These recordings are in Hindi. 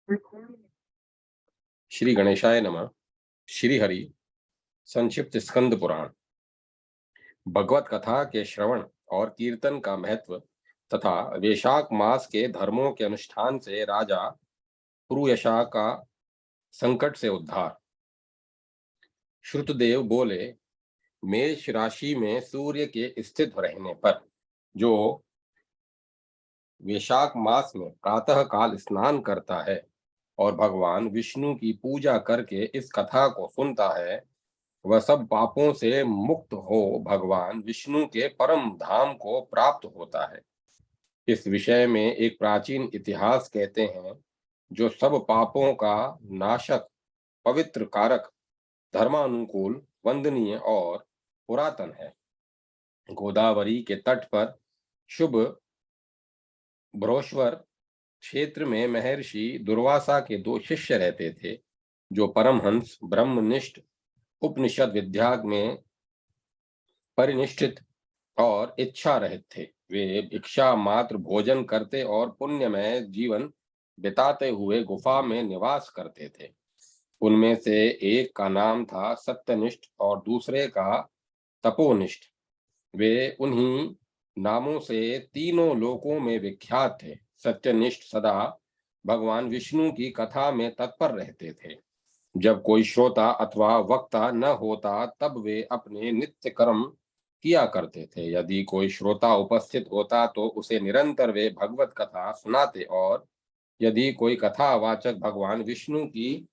श्री गणेशाय नमः। श्री हरि संक्षिप्त स्कंद पुराण। भगवत कथा के श्रवण और कीर्तन का महत्व तथा वैशाख मास के धर्मों के अनुष्ठान से राजा पुरुयशा का संकट से उद्धार। श्रुतदेव बोले, मेष राशि में सूर्य के स्थित रहने पर जो वैशाख मास में प्रातः काल स्नान करता है और भगवान विष्णु की पूजा करके इस कथा को सुनता है, वह सब पापों से मुक्त हो भगवान विष्णु के परम धाम को प्राप्त होता है। इस विषय में एक प्राचीन इतिहास कहते हैं, जो सब पापों का नाशक, पवित्र कारक, धर्मानुकूल, वंदनीय और पुरातन है। गोदावरी के तट पर शुभ ब्रोश्वर क्षेत्र में महर्षि दुर्वासा के दो शिष्य रहते थे, जो परमहंस ब्रह्मनिष्ठ, उपनिषद विद्या में परिनिष्ठित और इच्छा रहित थे। वे भिक्षा मात्र भोजन करते और पुण्यमय जीवन बिताते हुए गुफा में निवास करते थे। उनमें से एक का नाम था सत्यनिष्ठ और दूसरे का तपोनिष्ठ। वे उन्हीं नामों से तीनों लोकों में विख्यात थे। सत्यनिष्ठ सदा भगवान विष्णु की कथा में तत्पर रहते थे। जब कोई श्रोता अथवा वक्ता न होता तब वे अपने नित्य कर्म किया करते थे। यदि कोई श्रोता उपस्थित होता तो उसे निरंतर वे भगवत कथा सुनाते, और यदि कोई कथावाचक भगवान विष्णु की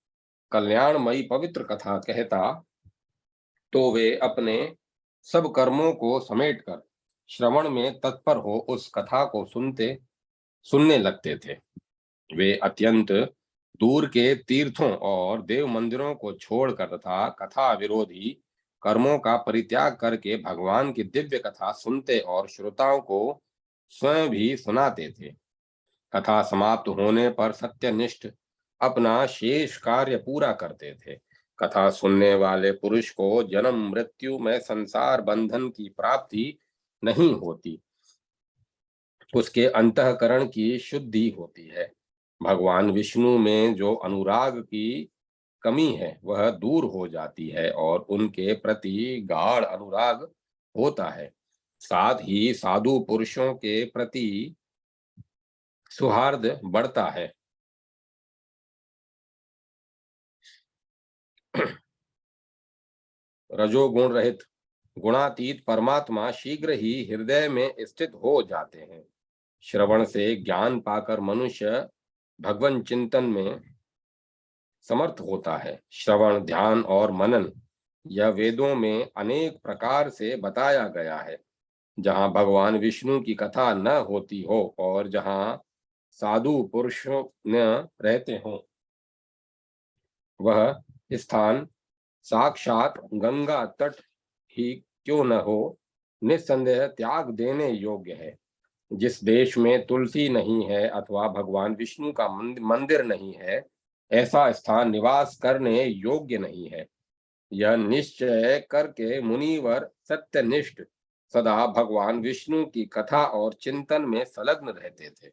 कल्याणमयी पवित्र कथा कहता तो वे अपने सब कर्मों को समेटकर श्रवण में तत्पर हो उस कथा को सुनने लगते थे। वे अत्यंत दूर के तीर्थों और देव मंदिरों को छोड़कर तथा कथा विरोधी कर्मों का परित्याग करके भगवान की दिव्य कथा सुनते और श्रोताओं को स्वयं भी सुनाते थे। कथा समाप्त होने पर सत्यनिष्ठ अपना शेष कार्य पूरा करते थे। कथा सुनने वाले पुरुष को जन्म मृत्यु में संसार बंधन की प्राप्ति नहीं होती, उसके अंतःकरण की शुद्धि होती है। भगवान विष्णु में जो अनुराग की कमी है वह दूर हो जाती है और उनके प्रति गाढ़ अनुराग होता है। साथ ही साधु पुरुषों के प्रति सौहार्द बढ़ता है। रजोगुण रहित गुणातीत परमात्मा शीघ्र ही हृदय में स्थित हो जाते हैं। श्रवण से ज्ञान पाकर मनुष्य भगवान चिंतन में समर्थ होता है। श्रवण, ध्यान और मनन यह वेदों में अनेक प्रकार से बताया गया है। जहाँ भगवान विष्णु की कथा न होती हो और जहाँ साधु पुरुष न रहते हो, वह स्थान साक्षात गंगा तट ही क्यों न हो, निस्संदेह त्याग देने योग्य है। जिस देश में तुलसी नहीं है अथवा भगवान विष्णु का मंदिर नहीं है, ऐसा स्थान निवास करने योग्य नहीं है। यह निश्चय करके मुनिवर सत्यनिष्ठ सदा भगवान विष्णु की कथा और चिंतन में संलग्न रहते थे।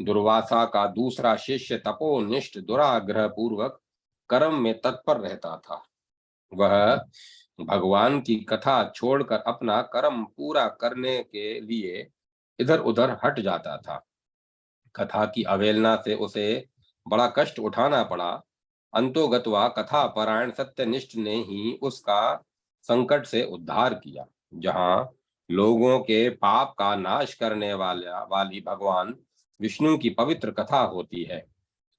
दुर्वासा का दूसरा शिष्य तपोनिष्ठ दुराग्रह पूर्वक कर्म में तत्पर रहता था। वह भगवान की कथा छोड़कर अपना कर्म पूरा करने के लिए इधर उधर हट जाता था। कथा की अवहेलना से उसे बड़ा कष्ट उठाना पड़ा। अंतोगत्वा कथा परायण सत्यनिष्ठ ने ही उसका संकट से उद्धार किया। जहाँ लोगों के पाप का नाश करने वाली भगवान विष्णु की पवित्र कथा होती है,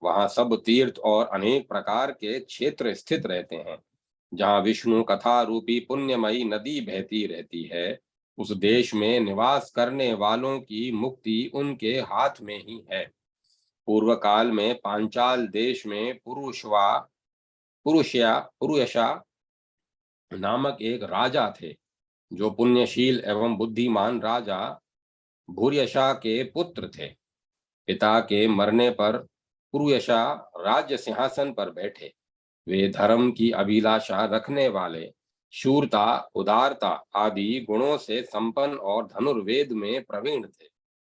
वहाँ सब तीर्थ और अनेक प्रकार के क्षेत्र स्थित रहते हैं। जहाँ विष्णु कथा रूपी पुण्यमयी नदी बहती रहती है, उस देश में निवास करने वालों की मुक्ति उनके हाथ में ही है। पूर्व काल में पांचाल देश में पुरुषया नामक एक राजा थे, जो पुण्यशील एवं बुद्धिमान राजा भूर्यशा के पुत्र थे। पिता के मरने पर पुरुयशा राज्य सिंहासन पर बैठे। वे धर्म की अभिलाषा रखने वाले, शूरता, उदारता आदि गुणों से संपन्न और धनुर्वेद में प्रवीण थे।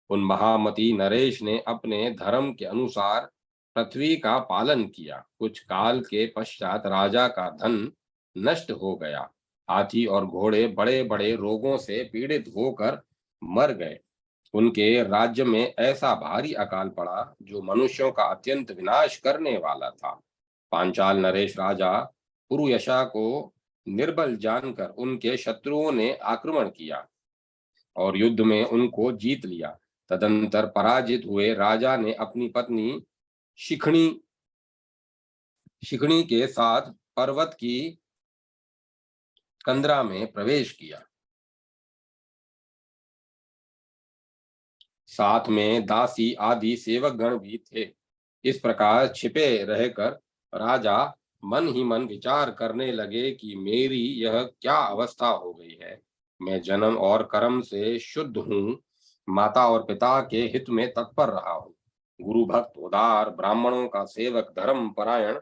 उन महामती नरेश ने अपने धर्म के अनुसार पृथ्वी का पालन किया। कुछ काल के पश्चात राजा का धन नष्ट हो गया। हाथी और घोड़े बड़े बड़े रोगों से पीड़ित होकर मर गए। उनके राज्य में ऐसा भारी अकाल पड़ा जो मनुष्यों का अत्यंत विनाश करने वाला था। पांचाल नरेश राजा पुरुयशा को निर्बल जानकर उनके शत्रुओं ने आक्रमण किया और युद्ध में उनको जीत लिया। तदंतर पराजित हुए राजा ने अपनी पत्नी शिखणी शिखणी के साथ पर्वत की कंदरा में प्रवेश किया। साथ में दासी आदि सेवक गण भी थे। इस प्रकार छिपे रहकर राजा मन ही मन विचार करने लगे कि मेरी यह क्या अवस्था हो गई है। मैं जन्म और कर्म से शुद्ध हूँ, माता और पिता के हित में तत्पर रहा हूँ, गुरु भक्त उदार, ब्राह्मणों का सेवक, धर्म परायण,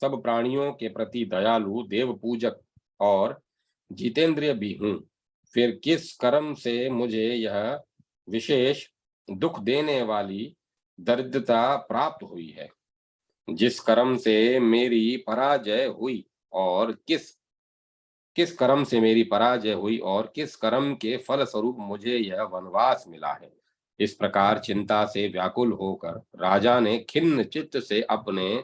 सब प्राणियों के प्रति दयालु, देव पूजक और जितेंद्रिय भी हूँ। फिर किस कर्म से मुझे यह विशेष दुख देने वाली दरिद्रता प्राप्त हुई है? जिस कर्म से मेरी पराजय हुई और किस किस कर्म से मेरी पराजय हुई और किस कर्म के फल स्वरूप मुझे यह वनवास मिला है? इस प्रकार चिंता से व्याकुल होकर राजा ने खिन्न चित्त से अपने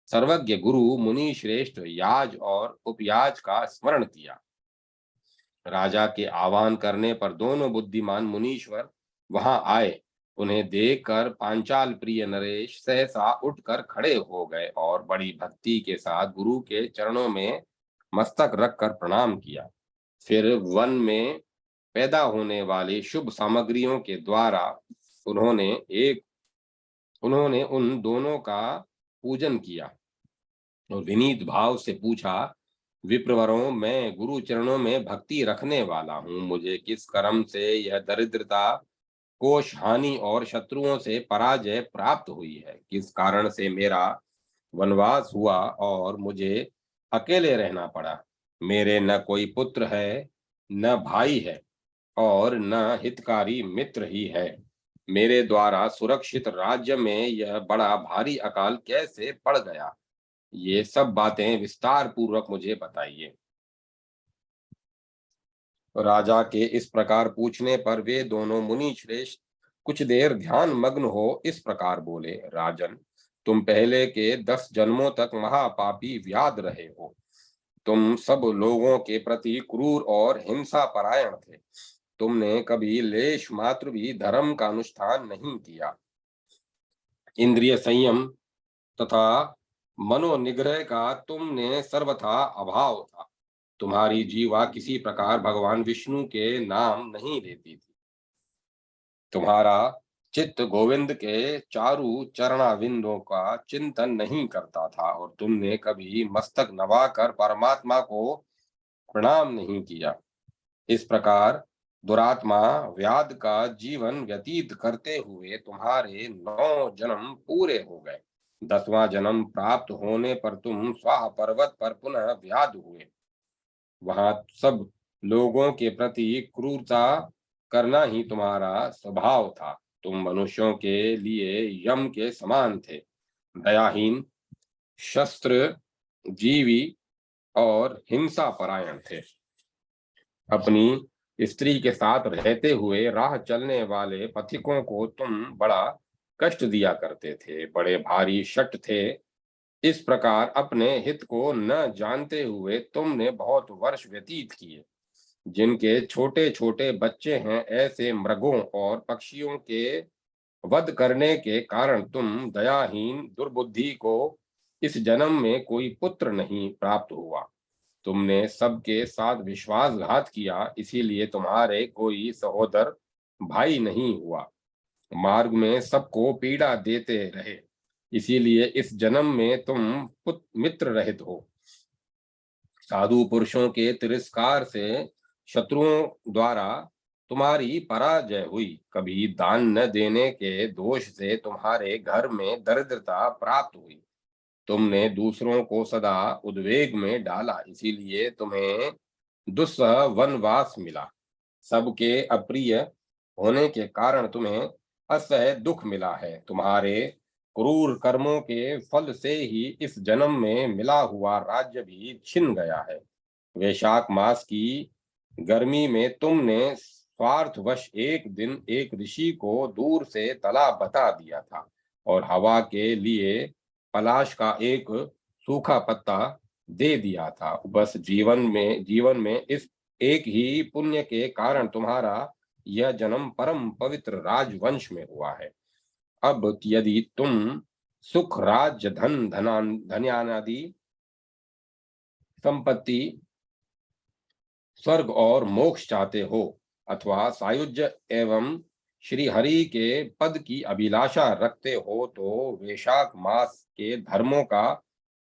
सर्वज्ञ गुरु मुनि श्रेष्ठ याज और उपयाज का स्मरण किया। राजा के आह्वान करने पर दोनों बुद्धिमान मुनीश्वर वहां आए। उन्हें देखकर पांचाल प्रिय नरेश सहसा उठकर खड़े हो गए और बड़ी भक्ति के साथ गुरु के चरणों में मस्तक रखकर प्रणाम किया। फिर वन में पैदा होने वाली शुभ सामग्रियों के द्वारा उन्होंने एक उन्होंने उन दोनों का पूजन किया और विनीत भाव से पूछा, विप्रवरों, मैं गुरु चरणों में भक्ति रखने वाला हूँ। मुझे किस कर्म से यह दरिद्रता, कोष हानि और शत्रुओं से पराजय प्राप्त हुई है? किस कारण से मेरा वनवास हुआ और मुझे अकेले रहना पड़ा? मेरे न कोई पुत्र है, न भाई है और न हितकारी मित्र ही है। मेरे द्वारा सुरक्षित राज्य में यह बड़ा भारी अकाल कैसे पड़ गया? ये सब बातें विस्तार पूर्वक मुझे बताइए। राजा के इस प्रकार पूछने पर वे दोनों मुनि श्रेष्ठ कुछ देर ध्यान मग्न हो इस प्रकार बोले, राजन, तुम पहले के 10 जन्मों तक महापापी व्याध रहे हो। तुम सब लोगों के प्रति क्रूर और हिंसा परायण थे। तुमने कभी लेश मात्र भी धर्म का अनुष्ठान नहीं किया। इंद्रिय संयम तथा मनोनिग्रह का तुमने सर्वथा अभाव था। तुम्हारी जीवा किसी प्रकार भगवान विष्णु के नाम नहीं लेती थी। तुम्हारा चित्त गोविंद के चारु चरणाविंदों का चिंतन नहीं करता था और तुमने कभी मस्तक नवाकर परमात्मा को प्रणाम नहीं किया। इस प्रकार दुरात्मा व्याध का जीवन व्यतीत करते हुए तुम्हारे 9 जन्म पूरे हो गए। 10वां जन्म प्राप्त होने पर तुम स्वाहा पर्वत पर पुनः व्याध हुए। वहां सब लोगों के प्रति क्रूरता करना ही तुम्हारा स्वभाव था। तुम मनुष्यों के लिए यम के समान थे, दयाहीन, शस्त्र जीवी और हिंसा परायण थे। अपनी स्त्री के साथ रहते हुए राह चलने वाले पथिकों को तुम बड़ा कष्ट दिया करते थे, बड़े भारी शठ थे। इस प्रकार अपने हित को न जानते हुए तुमने बहुत वर्ष व्यतीत किए। जिनके छोटे छोटे बच्चे हैं, ऐसे मृगों और पक्षियों के वध करने के कारण तुम दयाहीन दुर्बुद्धि को इस जन्म में कोई पुत्र नहीं प्राप्त हुआ। तुमने सबके साथ विश्वासघात किया, इसीलिए तुम्हारे कोई सहोदर भाई नहीं हुआ। मार्ग में सबको पीड़ा देते रहे, इसीलिए इस जन्म में तुम मित्र रहित हो। साधु पुरुषों के तिरस्कार से शत्रुओं द्वारा तुम्हारी पराजय हुई। कभी दान न देने के दोष से तुम्हारे घर में दरिद्रता प्राप्त हुई। तुमने दूसरों को सदा उद्वेग में डाला, इसीलिए तुम्हें दुस्सह वनवास मिला। सबके अप्रिय होने के कारण तुम्हें असह्य दुख मिला है। तुम्हारे क्रूर कर्मों के फल से ही इस जन्म में मिला हुआ राज्य भी छिन गया है। वैशाख मास की गर्मी में तुमने स्वार्थवश एक दिन एक ऋषि को दूर से तालाब बता दिया था और हवा के लिए पलाश का एक सूखा पत्ता दे दिया था। बस जीवन में इस एक ही पुण्य के कारण तुम्हारा यह जन्म परम पवित्र राजवंश में हुआ है। अब यदि तुम सुख, राज्य, धन्यादि संपत्ति, स्वर्ग और मोक्ष चाहते हो अथवा सायुज्य एवं श्री हरि के पद की अभिलाषा रखते हो तो वैशाख मास के धर्मों का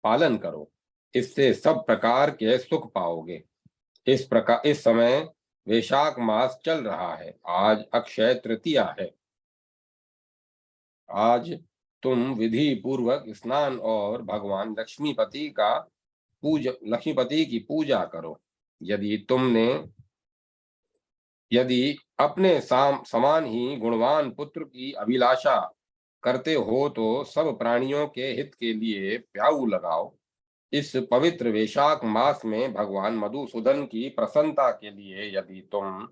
पालन करो। इससे सब प्रकार के सुख पाओगे। इस समय वैशाख मास चल रहा है। आज अक्षय तृतीया है। आज तुम विधि पूर्वक स्नान और भगवान लक्ष्मीपति की पूजा करो। यदि अपने समान ही गुणवान पुत्र की अभिलाषा करते हो तो सब प्राणियों के हित के लिए प्याऊ लगाओ। इस पवित्र वैशाख मास में भगवान मधुसूदन की प्रसन्नता के लिए यदि तुम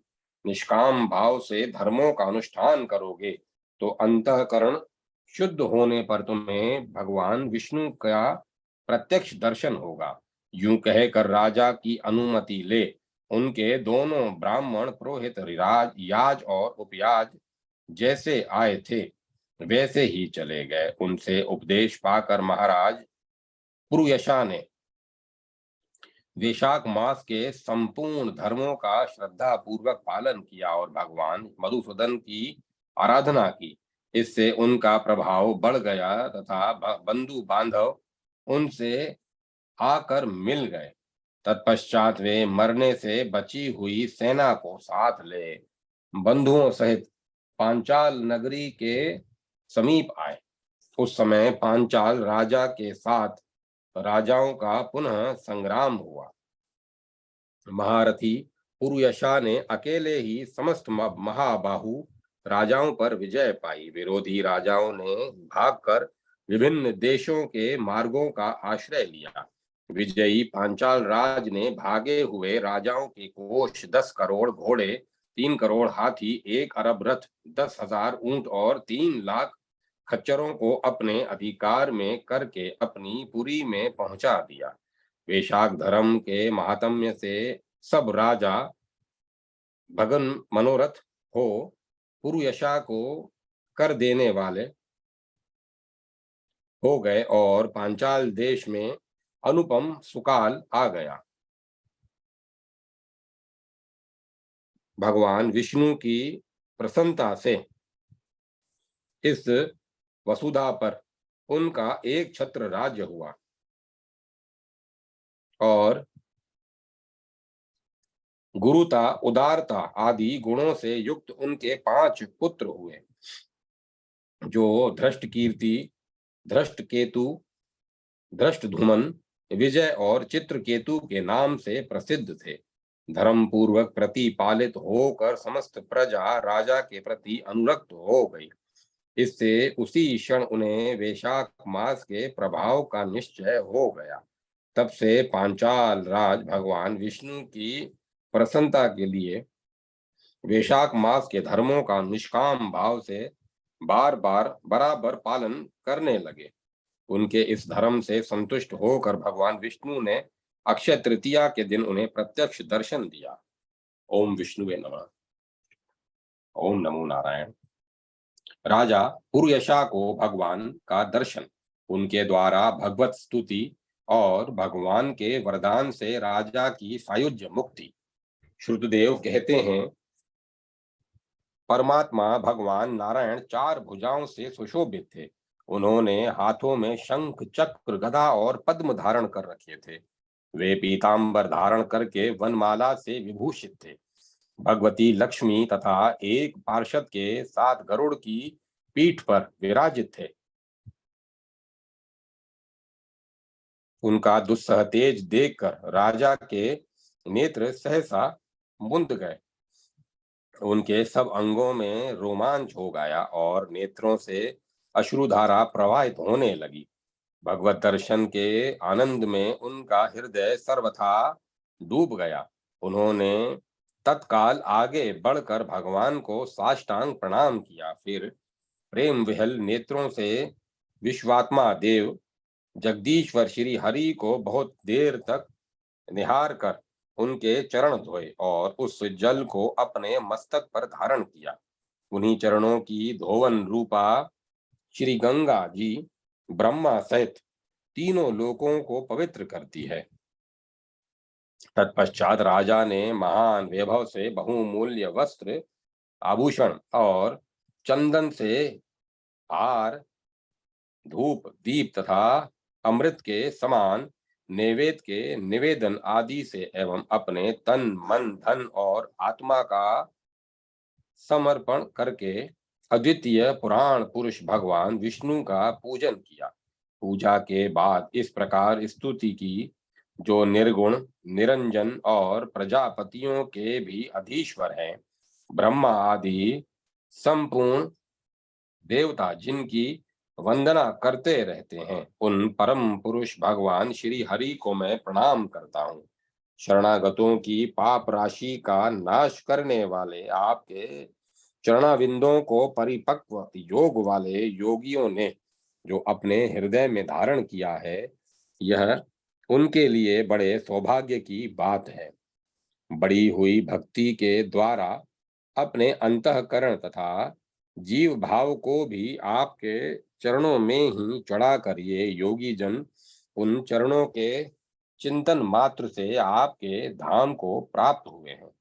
निष्काम भाव से धर्मों का अनुष्ठान करोगे तो अंतःकरण शुद्ध होने पर तुम्हें भगवान विष्णु का प्रत्यक्ष दर्शन होगा। यूं कहकर राजा की अनुमति ले उनके दोनों ब्राह्मण पुरोहित याज और उपयाज जैसे आए थे वैसे ही चले गए। उनसे उपदेश पाकर महाराज पुरुयशा ने वैशाख मास के संपूर्ण धर्मों का श्रद्धा पूर्वक पालन किया और भगवान मधुसूदन की आराधना की। इससे उनका प्रभाव बढ़ गया तथा बंधु बांधव उनसे आकर मिल गए। तत्पश्चात वे मरने से बची हुई सेना को साथ ले बंधुओं सहित पांचाल नगरी के समीप आए। उस समय पांचाल राजा के साथ राजाओं का पुनः संग्राम हुआ। महारथी पुरुयशा ने अकेले ही समस्त महाबाहु राजाओं पर विजय पाई। विरोधी राजाओं ने भागकर विभिन्न देशों के मार्गों का आश्रय लिया। विजयी पांचाल राज ने भागे हुए राजाओं के कोष 10 करोड़ घोड़े, 3 करोड़ हाथी, 1 अरब रथ, 10,000 ऊंट और 3 लाख खच्चरों को अपने अधिकार में करके अपनी पुरी में पहुंचा दिया। वैशाख धर्म के महात्म्य से सब राजा भगन मनोरथ हो पुरुयशा को कर देने वाले हो गए और पांचाल देश में अनुपम सुकाल आ गया। भगवान विष्णु की प्रसन्नता से इस वसुधा पर उनका एक छत्र राज्य हुआ और गुरुता, उदारता आदि गुणों से युक्त उनके 5 पुत्र हुए जो धृष्ट कीर्ति, धृष्ट केतु, धृष्ट धुमन, विजय और चित्रकेतु के नाम से प्रसिद्ध थे। धर्म पूर्वक प्रतिपालित होकर समस्त प्रजा राजा के प्रति अनुरक्त हो गई। इससे उसी क्षण उन्हें वैशाख मास के प्रभाव का निश्चय हो गया। तब से पांचाल राज भगवान विष्णु की प्रसन्नता के लिए वैशाख मास के धर्मों का निष्काम भाव से बार बार बराबर पालन करने लगे। उनके इस धर्म से संतुष्ट होकर भगवान विष्णु ने अक्षय तृतीया के दिन उन्हें प्रत्यक्ष दर्शन दिया। ओम विष्णुवे नमः। ओम नमो नारायण। राजा पुरुयशा को भगवान का दर्शन, उनके द्वारा भगवत स्तुति और भगवान के वरदान से राजा की सायुज्य मुक्ति। श्रुतदेव कहते हैं, परमात्मा भगवान नारायण 4 भुजाओं से सुशोभित थे। उन्होंने हाथों में शंख, चक्र, गदा और पद्म धारण कर रखे थे। वे पीतांबर धारण करके वनमाला से विभूषित थे। भगवती लक्ष्मी तथा एक पार्षद के साथ गरुड़ की पीठ पर विराजित थे। उनका दुस्सह तेज देखकर राजा के नेत्र सहसा मुंद गए। उनके सब अंगों में रोमांच हो गया और नेत्रों से अश्रुधारा प्रवाहित होने लगी। भगवत दर्शन के आनंद में उनका हृदय सर्वथा डूब गया। उन्होंने तत्काल आगे बढ़कर भगवान को साष्टांग प्रणाम किया। फिर प्रेम विहल नेत्रों से विश्वात्मा देव जगदीश्वर श्री हरि को बहुत देर तक निहार कर उनके चरण धोए और उस जल को अपने मस्तक पर धारण किया। उन्हीं चरणों की धोवन रूपा श्री गंगा जी ब्रह्मा सहित तीनों लोकों को पवित्र करती है। तत्पश्चात राजा ने महान वैभव से बहुमूल्य वस्त्र, आभूषण और चंदन से हार, धूप, दीप तथा अमृत के समान नैवेद्य के निवेदन आदि से एवं अपने तन, मन, धन और आत्मा का समर्पण करके अद्वितीय पुराण पुरुष भगवान विष्णु का पूजन किया। पूजा के बाद इस प्रकार स्तुति की, जो निर्गुण, निरंजन और प्रजापतियों के भी अधीश्वर हैं, ब्रह्मा आदि संपूर्ण देवता जिनकी वंदना करते रहते हैं, उन परम पुरुष भगवान श्री हरि को मैं प्रणाम करता हूँ। शरणागतों की पाप राशि का नाश करने वाले आपके चरणाविंदों को परिपक्व योग वाले योगियों ने जो अपने हृदय में धारण किया है, यह उनके लिए बड़े सौभाग्य की बात है। बढ़ी हुई भक्ति के द्वारा अपने अंतःकरण तथा जीव भाव को भी आपके चरणों में ही चढ़ाकर ये योगी जन उन चरणों के चिंतन मात्र से आपके धाम को प्राप्त हुए हैं।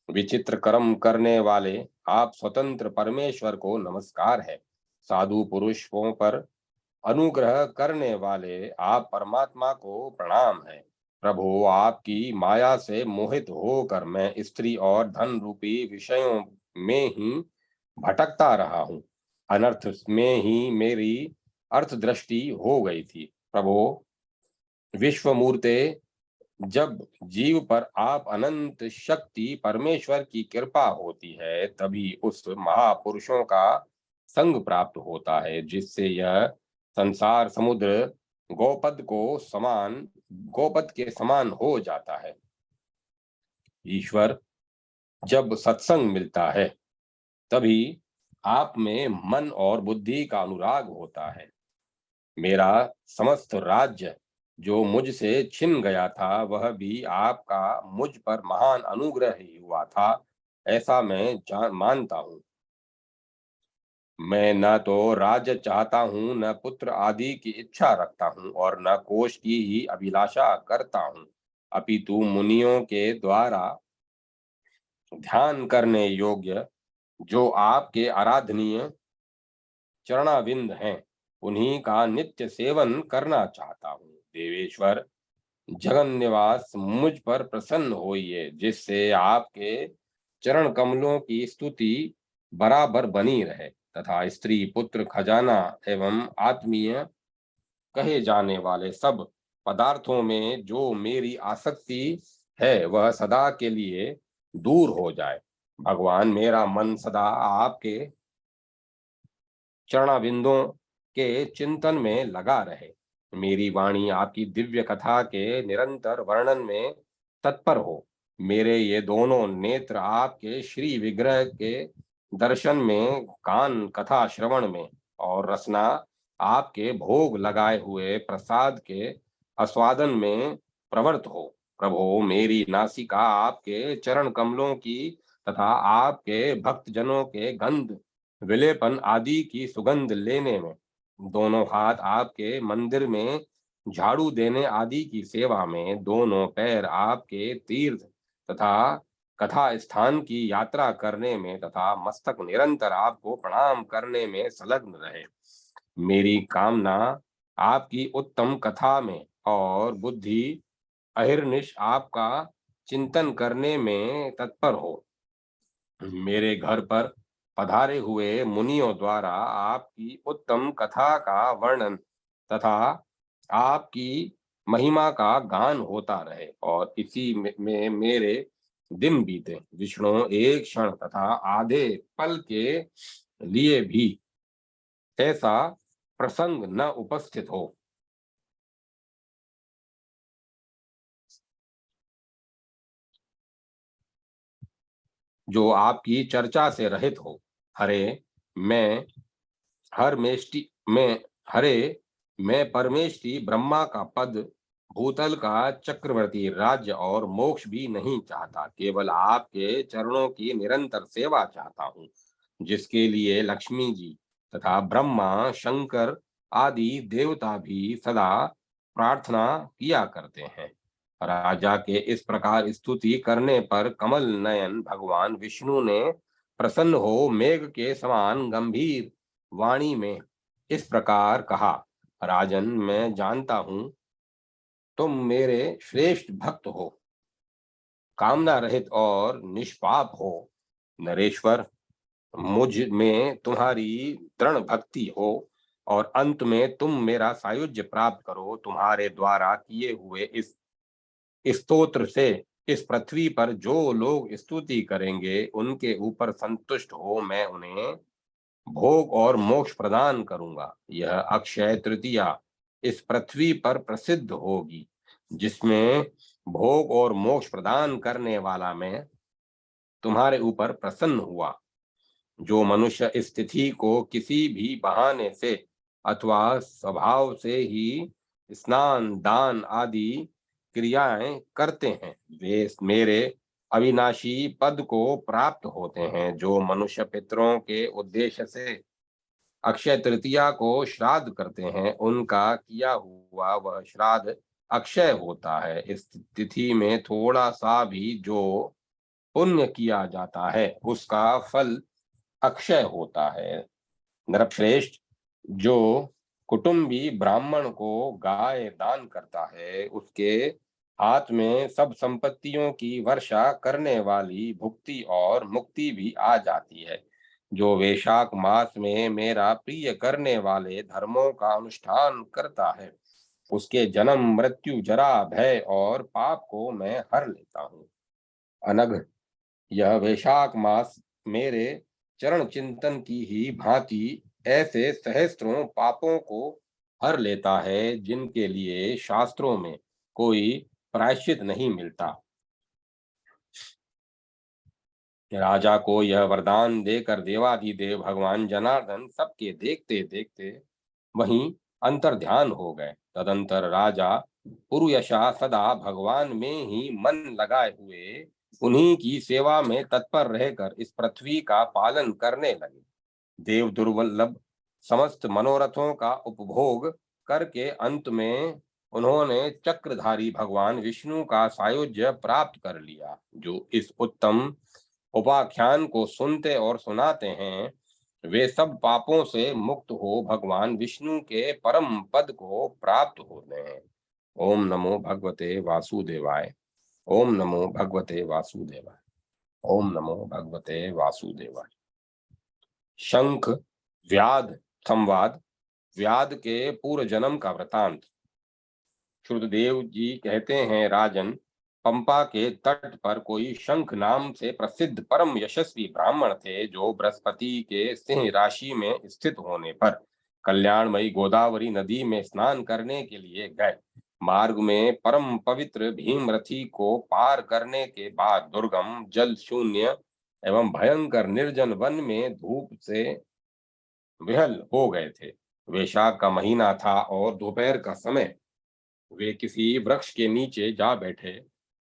विचित्र कर्म करने वाले आप स्वतंत्र परमेश्वर को नमस्कार है। साधु पुरुषों पर अनुग्रह करने वाले आप परमात्मा को प्रणाम है। प्रभु, आपकी माया से मोहित होकर मैं स्त्री और धन रूपी विषयों में ही भटकता रहा हूँ। अनर्थ में ही मेरी अर्थ दृष्टि हो गई थी। प्रभु विश्वमूर्ते, जब जीव पर आप अनंत शक्ति परमेश्वर की कृपा होती है, तभी उस महापुरुषों का संग प्राप्त होता है, जिससे यह संसार समुद्र गोपद के समान हो जाता है। ईश्वर जब सत्संग मिलता है, तभी आप में मन और बुद्धि का अनुराग होता है। मेरा समस्त राज्य जो मुझसे छिन गया था, वह भी आपका मुझ पर महान अनुग्रह ही हुआ था, ऐसा मैं मानता हूँ। मैं न तो राज्य चाहता हूँ, न पुत्र आदि की इच्छा रखता हूँ और न कोष की ही अभिलाषा करता हूँ, अपितु मुनियों के द्वारा ध्यान करने योग्य जो आपके आराधनीय चरणाविंद हैं, उन्हीं का नित्य सेवन करना चाहता हूँ। देवेश्वर जगन निवास, मुझ पर प्रसन्न होइए, जिससे आपके चरण कमलों की स्तुति बराबर बनी रहे तथा स्त्री, पुत्र, खजाना एवं आत्मीय कहे जाने वाले सब पदार्थों में जो मेरी आसक्ति है, वह सदा के लिए दूर हो जाए। भगवान, मेरा मन सदा आपके चरणाविंदों के चिंतन में लगा रहे। मेरी वाणी आपकी दिव्य कथा के निरंतर वर्णन में तत्पर हो। मेरे ये दोनों नेत्र आपके श्री विग्रह के दर्शन में, कान कथा श्रवण में और रसना आपके भोग लगाए हुए प्रसाद के आस्वादन में प्रवृत्त हो। प्रभो, मेरी नासिका आपके चरण कमलों की तथा आपके भक्त जनों के गंध विलेपन आदि की सुगंध लेने में, दोनों हाथ आपके मंदिर में झाड़ू देने आदि की सेवा में, दोनों पैर आपके तीर्थ तथा कथा स्थान की यात्रा करने में तथा मस्तक निरंतर आपको प्रणाम करने में संलग्न रहे। मेरी कामना आपकी उत्तम कथा में और बुद्धि अहिर्निश आपका चिंतन करने में तत्पर हो। मेरे घर पर पधारे हुए मुनियों द्वारा आपकी उत्तम कथा का वर्णन तथा आपकी महिमा का गान होता रहे और इसी में मेरे दिन बीते। विष्णु, एक क्षण तथा आधे पल के लिए भी ऐसा प्रसंग न उपस्थित हो। जो आपकी चर्चा से रहित हो। हरे मैं हरमेष्टि में हरे मैं परमेष्टि ब्रह्मा का पद, भूतल का चक्रवर्ती राज्य और मोक्ष भी नहीं चाहता, केवल आपके चरणों की निरंतर सेवा चाहता हूँ, जिसके लिए लक्ष्मी जी तथा ब्रह्मा शंकर आदि देवता भी सदा प्रार्थना किया करते हैं। राजा के इस प्रकार स्तुति करने पर कमल नयन भगवान विष्णु ने प्रसन्न हो मेघ के समान गंभीर वाणी में इस प्रकार कहा। राजन, मैं जानता हूं तुम मेरे श्रेष्ठ भक्त हो, कामना रहित और निष्पाप हो। नरेश्वर, मुझ में तुम्हारी दृढ़ भक्ति हो और अंत में तुम मेरा सायुज्य प्राप्त करो। तुम्हारे द्वारा किए हुए इस स्तोत्र से इस पृथ्वी पर जो लोग स्तुति करेंगे उनके ऊपर संतुष्ट हो मैं उन्हें भोग और मोक्ष प्रदान करूंगा। यह अक्षय तृतीया इस पृथ्वी पर प्रसिद्ध होगी, जिसमें भोग और मोक्ष प्रदान करने वाला मैं तुम्हारे ऊपर प्रसन्न हुआ। जो मनुष्य इस तिथि को किसी भी बहाने से अथवा स्वभाव से ही स्नान दान आदि क्रियाएं करते हैं, वे मेरे अविनाशी पद को प्राप्त होते हैं। जो मनुष्य पितरों के उद्देश्य से अक्षय तृतीया को श्राद्ध करते हैं, उनका किया हुआ वह श्राद्ध अक्षय होता है। इस तिथि में थोड़ा सा भी जो पुण्य किया जाता है उसका फल अक्षय होता है। नरश्रेष्ठ, जो कुटुंबी ब्राह्मण को गाय दान करता है, उसके हाथ में सब संपत्तियों की वर्षा करने वाली भुक्ति और मुक्ति भी आ जाती है। जो वैशाख मास में मेरा प्रिय करने वाले धर्मों का अनुष्ठान करता है, उसके जन्म मृत्यु जरा भय और पाप को मैं हर लेता हूँ। अनघ, यह वैशाख मास मेरे चरण चिंतन की ही भांति ऐसे सहस्त्रों पापों को हर लेता है, जिनके लिए शास्त्रों में कोई प्रायश्चित नहीं मिलता। राजा को यह वरदान देकर देवाधिदेव भगवान जनार्दन सबके देखते देखते वहीं अंतर ध्यान हो गए। तदंतर राजा पुरुयशा सदा भगवान में ही मन लगाए हुए उन्हीं की सेवा में तत्पर रहकर इस पृथ्वी का पालन करने लगे। देव दुर्लभ समस्त मनोरथों का उपभोग करके अंत में उन्होंने चक्रधारी भगवान विष्णु का सायुज्य प्राप्त कर लिया। जो इस उत्तम उपाख्यान को सुनते और सुनाते हैं, वे सब पापों से मुक्त हो भगवान विष्णु के परम पद को प्राप्त होते हैं। ओम नमो भगवते वासुदेवाय। ओम नमो भगवते वासुदेवाय। ओम नमो भगवते वासुदेवाय। शंख व्याध संवाद। व्याध के पूर्व जन्म का वृतांत। श्रुतदेव जी कहते हैं, राजन, पंपा के तट पर कोई शंख नाम से प्रसिद्ध परम यशस्वी ब्राह्मण थे, जो बृहस्पति के सिंह राशि में स्थित होने पर कल्याणमयी गोदावरी नदी में स्नान करने के लिए गए। मार्ग में परम पवित्र भीमरथी को पार करने के बाद दुर्गम जल शून्य एवं भयंकर निर्जन वन में धूप से विहल हो गए थे। वैशाख का महीना था और दोपहर का समय। वे किसी वृक्ष के नीचे जा बैठे।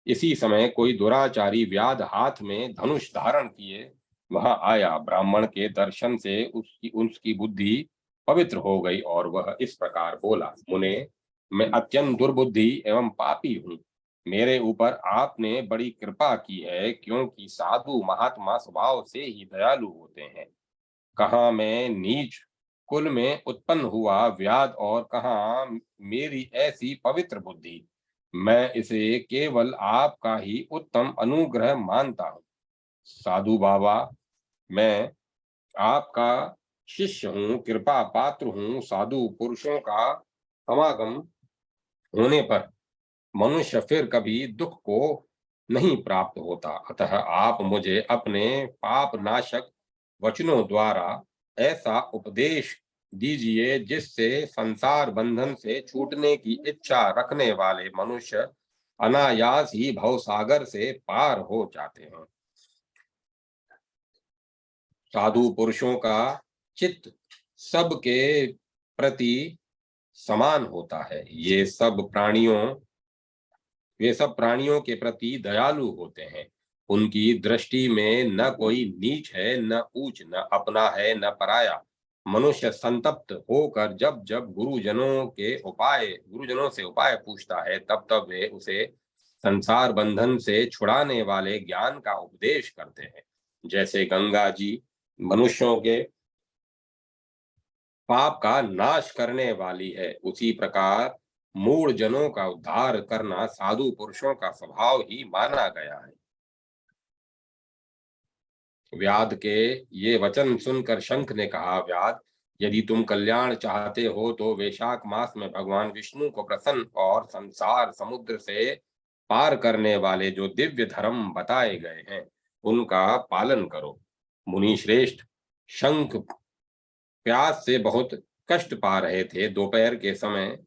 इसी समय कोई दुराचारी व्याध हाथ में धनुष धारण किए वहां आया। ब्राह्मण के दर्शन से उसकी उसकी बुद्धि पवित्र हो गई और वह इस प्रकार बोला, मुने, मैं अत्यंत दुर्बुद्धि एवं पापी हूँ। मेरे ऊपर आपने बड़ी कृपा की है, क्योंकि साधु महात्मा स्वभाव से ही दयालु होते हैं। कहाँ मैं नीच कुल में उत्पन्न हुआ व्याध और कहाँ मेरी ऐसी पवित्र बुद्धि। मैं इसे केवल आपका ही उत्तम अनुग्रह मानता हूँ। साधु बाबा, मैं आपका शिष्य हूँ, कृपा पात्र हूँ। साधु पुरुषों का समागम होने पर मनुष्य फिर कभी दुख को नहीं प्राप्त होता। अतः आप मुझे अपने पाप नाशक वचनों द्वारा ऐसा उपदेश दीजिए, जिससे संसार बंधन से छूटने की इच्छा रखने वाले मनुष्य अनायास ही भवसागर से पार हो जाते हैं। साधु पुरुषों का चित्त सबके प्रति समान होता है। वे सब प्राणियों के प्रति दयालु होते हैं। उनकी दृष्टि में न कोई नीच है, न ऊंच, न अपना है, न पराया। मनुष्य संतप्त होकर जब जब गुरुजनों से उपाय पूछता है, तब तब वे उसे संसार बंधन से छुड़ाने वाले ज्ञान का उपदेश करते हैं। जैसे गंगा जी मनुष्यों के पाप का नाश करने वाली है, उसी प्रकार मूढ़ जनों का उद्धार करना साधु पुरुषों का स्वभाव ही माना गया है। व्याध के ये वचन सुनकर शंख ने कहा, व्याध, यदि तुम कल्याण चाहते हो तो वैशाख मास में भगवान विष्णु को प्रसन्न और संसार समुद्र से पार करने वाले जो दिव्य धर्म बताए गए हैं, उनका पालन करो। मुनि श्रेष्ठ, शंख प्यास से बहुत कष्ट पा रहे थे। दोपहर के समय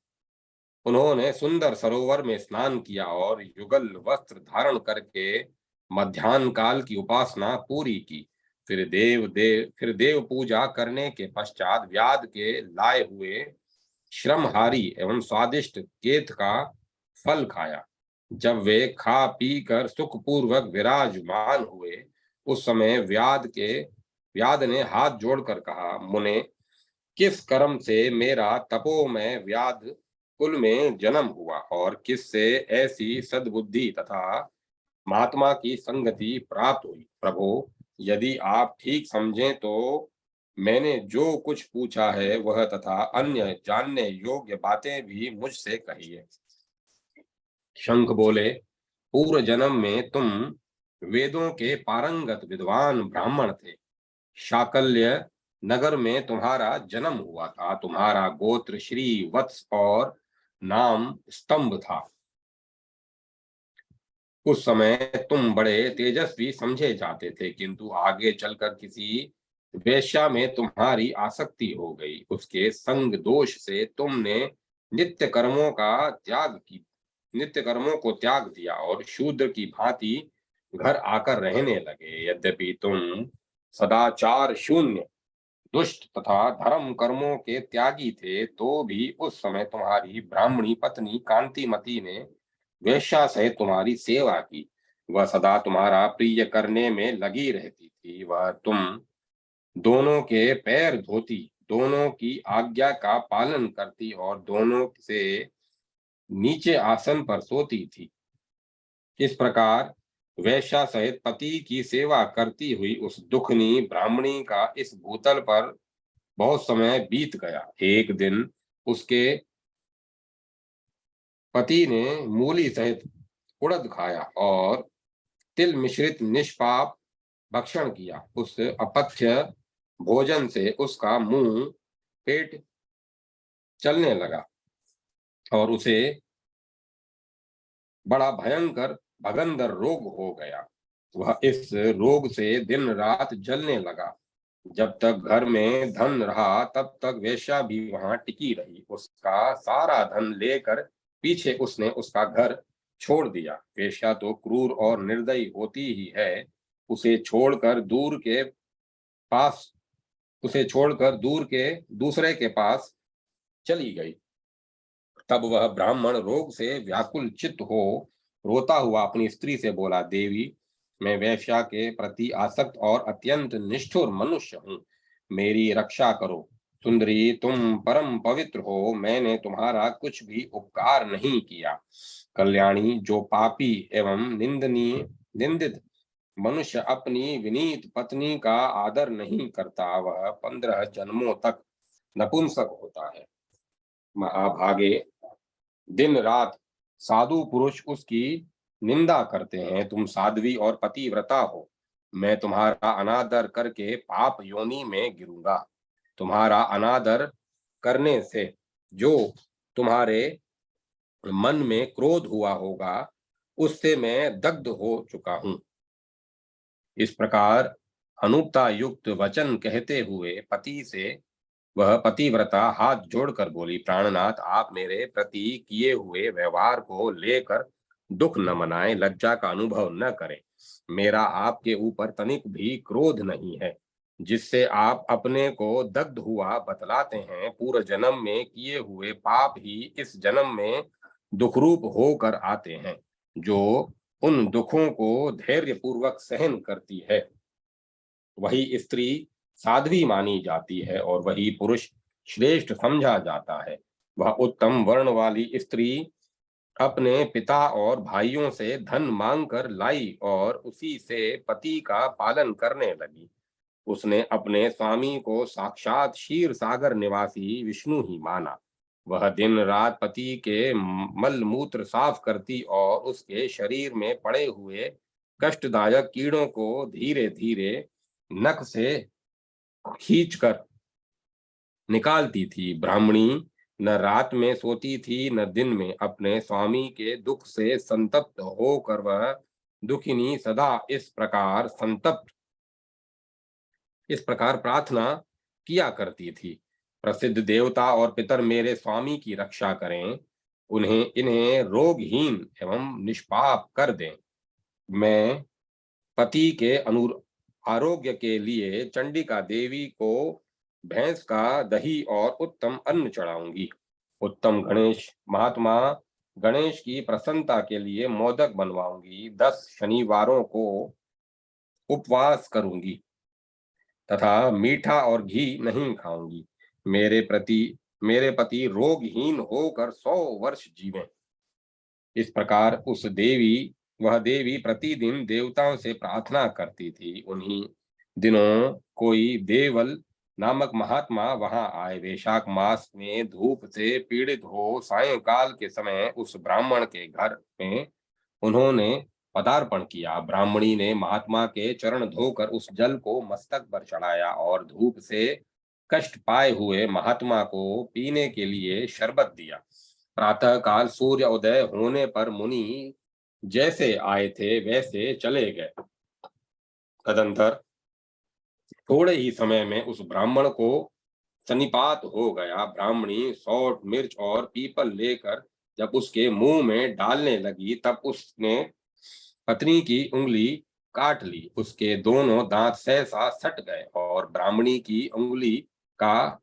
उन्होंने सुंदर सरोवर में स्नान किया और युगल वस्त्र धारण करके मध्याह्न काल की उपासना पूरी की। फिर देव पूजा करने के पश्चात व्याध के लाए हुए श्रमहारी एवं स्वादिष्ट केत का फल खाया। जब वे खा पी कर सुखपूर्वक विराजमान हुए, उस समय व्याध ने हाथ जोड़कर कहा, मुने, किस कर्म से मेरा तपोमय व्याध कुल में जन्म हुआ और किससे ऐसी सद्बुद्धि तथा महात्मा की संगति प्राप्त हुई? प्रभो, यदि आप ठीक समझें तो मैंने जो कुछ पूछा है वह तथा अन्य जानने योग्य बातें भी मुझसे कहिए। शंख बोले, पूर्व जन्म में तुम वेदों के पारंगत विद्वान ब्राह्मण थे। शाकल्य नगर में तुम्हारा जन्म हुआ था। तुम्हारा गोत्र श्री वत्स और नाम स्तंभ था। उस समय तुम बड़े तेजस्वी समझे जाते थे, किंतु आगे चलकर किसी वेश्या में तुम्हारी आसक्ति हो गई। उसके संग दोष से तुमने नित्य कर्मों का नित्य कर्मों को त्याग दिया और शूद्र की भांति घर आकर रहने लगे। यद्यपि तुम सदाचार शून्य, दुष्ट तथा धर्म कर्मों के त्यागी थे, तो भी उस समय तुम्हारी ब्राह्मणी पत्नी कांतिमती ने वेश्या सहित तुम्हारी सेवा की। वह सदा तुम्हारा प्रिय करने में लगी रहती थी। वह तुम दोनों के पैर धोती, दोनों की आज्ञा का पालन करती और दोनों से नीचे आसन पर सोती थी। इस प्रकार वैश्या सहित पति की सेवा करती हुई उस दुखनी ब्राह्मणी का इस भूतल पर बहुत समय बीत गया। एक दिन उसके पति ने मूली सहित उड़द खाया और तिल मिश्रित निष्पाप भक्षण किया। उस अपथ्य भोजन से उसका मुंह पेट चलने लगा और उसे बड़ा भयंकर भगंदर रोग हो गया। वह इस रोग से दिन रात जलने लगा। जब तक घर में धन रहा, तब तक वेश्या भी वहां टिकी रही। उसका सारा धन लेकर पीछे उसने उसका घर छोड़ दिया। वेश्या तो क्रूर और निर्दयी होती ही है। उसे छोड़कर दूर के पास उसे छोड़कर दूर के दूसरे के पास चली गई। तब वह ब्राह्मण रोग से व्याकुल चित्त हो रोता हुआ अपनी स्त्री से बोला, देवी, मैं वेश्या के प्रति आसक्त और अत्यंत निष्ठुर मनुष्य हूँ, मेरी रक्षा करो। सुंदरी, तुम परम पवित्र हो, मैंने तुम्हारा कुछ भी उपकार नहीं किया। कल्याणी, जो पापी एवं निंदित मनुष्य अपनी विनीत पत्नी का आदर नहीं करता, वह 15 जन्मों तक नपुंसक होता है। महाभागे, दिन रात साधु पुरुष उसकी निंदा करते हैं। तुम साध्वी और पतिव्रता हो, मैं तुम्हारा अनादर करके पाप योनि में गिरूंगा। तुम्हारा अनादर करने से जो तुम्हारे मन में क्रोध हुआ होगा, उससे मैं दग्ध हो चुका हूं। इस प्रकार अनुपता युक्त वचन कहते हुए पति से वह पतिव्रता हाथ जोड़कर बोली, प्राणनाथ, आप मेरे प्रति किए हुए व्यवहार को लेकर दुख न मनाएं, लज्जा का अनुभव न करें। मेरा आपके ऊपर तनिक भी क्रोध नहीं है। जिससे आप अपने को दग्ध हुआ बतलाते हैं, पूर्व जन्म में किए हुए पाप ही इस जन्म में दुखरूप होकर आते हैं, जो उन दुखों को धैर्य पूर्वक सहन करती है वही स्त्री साध्वी मानी जाती है और वही पुरुष श्रेष्ठ समझा जाता है। वह उत्तम वर्ण वाली स्त्री अपने पिता और भाइयों से धन मांगकर लाई और उसी से पति का पालन करने लगी। उसने अपने स्वामी को साक्षात क्षीर सागर निवासी विष्णु ही माना। वह दिन रात पति के मल मूत्र साफ करती और उसके शरीर में पड़े हुए कष्टदायक कीड़ों को धीरे धीरे नख से खींचकर निकालती थी। ब्राह्मणी न रात में सोती थी न दिन में। अपने स्वामी के दुख से संतप्त होकर वह दुखिनी सदा इस प्रकार प्रार्थना किया करती थी, प्रसिद्ध देवता और पितर मेरे स्वामी की रक्षा करें, उन्हें इन्हें रोगहीन एवं निष्पाप कर दें। मैं पति के आरोग्य के लिए चंडिका देवी को भैंस का दही और उत्तम अन्न चढ़ाऊंगी। उत्तम गणेश महात्मा गणेश की प्रसन्नता के लिए मोदक बनवाऊंगी। 10 शनिवारों को उपवास करूंगी तथा मीठा और घी नहीं खाऊंगी। मेरे पति रोगहीन होकर 100 वर्ष जीवें। इस प्रकार वह देवी प्रतिदिन देवताओं से प्रार्थना करती थी। उन्हीं दिनों कोई देवल नामक महात्मा वहां आए। वैशाख मास में धूप से पीड़ित हो सायंकाल के समय उस ब्राह्मण के घर में उन्होंने पदार्पण किया। ब्राह्मणी ने महात्मा के चरण धोकर उस जल को मस्तक पर चढ़ाया और धूप से कष्ट पाए हुए महात्मा को पीने के लिए शरबत दिया। प्रातः काल सूर्य उदय होने पर मुनि जैसे आए थे वैसे चले गए। तदंतर थोड़े ही समय में उस ब्राह्मण को सन्निपात हो गया। ब्राह्मणी सौंठ मिर्च और पीपल लेकर जब उसके मुंह में डालने लगी तब उसने पत्नी की उंगली काट ली। उसके दोनों दांत सहसा सट गए और ब्राह्मणी की उंगली का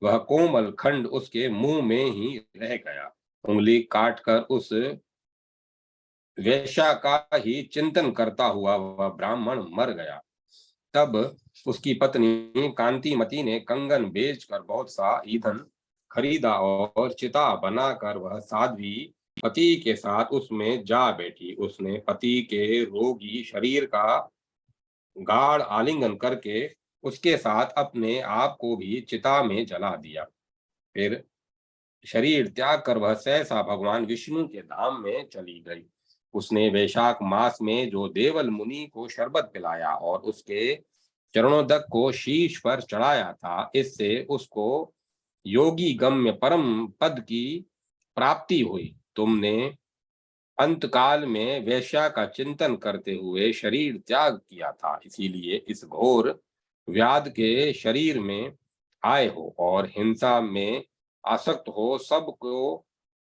वह कोमल खंड उसके मुंह में ही रह गया। उंगली काटकर उस वेश्या का ही चिंतन करता हुआ वह ब्राह्मण मर गया। तब उसकी पत्नी कांतिमती ने कंगन बेचकर बहुत सा ईंधन खरीदा और चिता बनाकर वह साध्वी पति के साथ उसमें जा बैठी। उसने पति के रोगी शरीर का गाढ़ आलिंगन करके उसके साथ अपने आप को भी चिता में जला दिया। फिर शरीर त्याग कर वह सहसा भगवान विष्णु के धाम में चली गई। उसने वैशाख मास में जो देवल मुनि को शरबत पिलाया और उसके चरणोदक को शीश पर चढ़ाया था, इससे उसको योगी गम्य परम पद की प्राप्ति हुई। तुमने अंतकाल में वैश्या का चिंतन करते हुए शरीर त्याग किया था, इसीलिए इस घोर व्याध के शरीर में आए हो और हिंसा में आसक्त हो सबको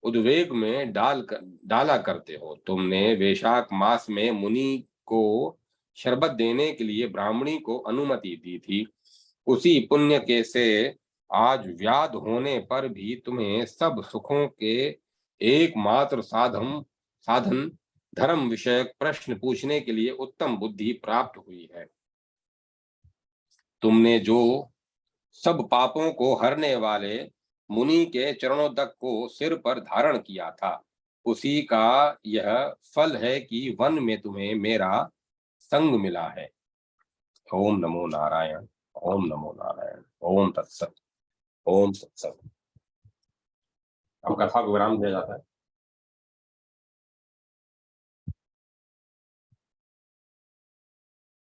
उद्वेग में डाला करते हो। तुमने वैशाख मास में मुनि को शरबत देने के लिए ब्राह्मणी को अनुमति दी थी। उसी पुण्य के से आज व्याध होने पर भी तुम्हें सब सुखों के एकमात्र साधन धर्म विषयक प्रश्न पूछने के लिए उत्तम बुद्धि प्राप्त हुई है। तुमने जो सब पापों को हरने वाले मुनि के चरणोदक को सिर पर धारण किया था, उसी का यह फल है कि वन में तुम्हें मेरा संग मिला है। ओम नमो नारायण। ओम नमो नारायण। ओम तत्सत। ओम सत्सत। अब कथा को विराम दिया जाता है।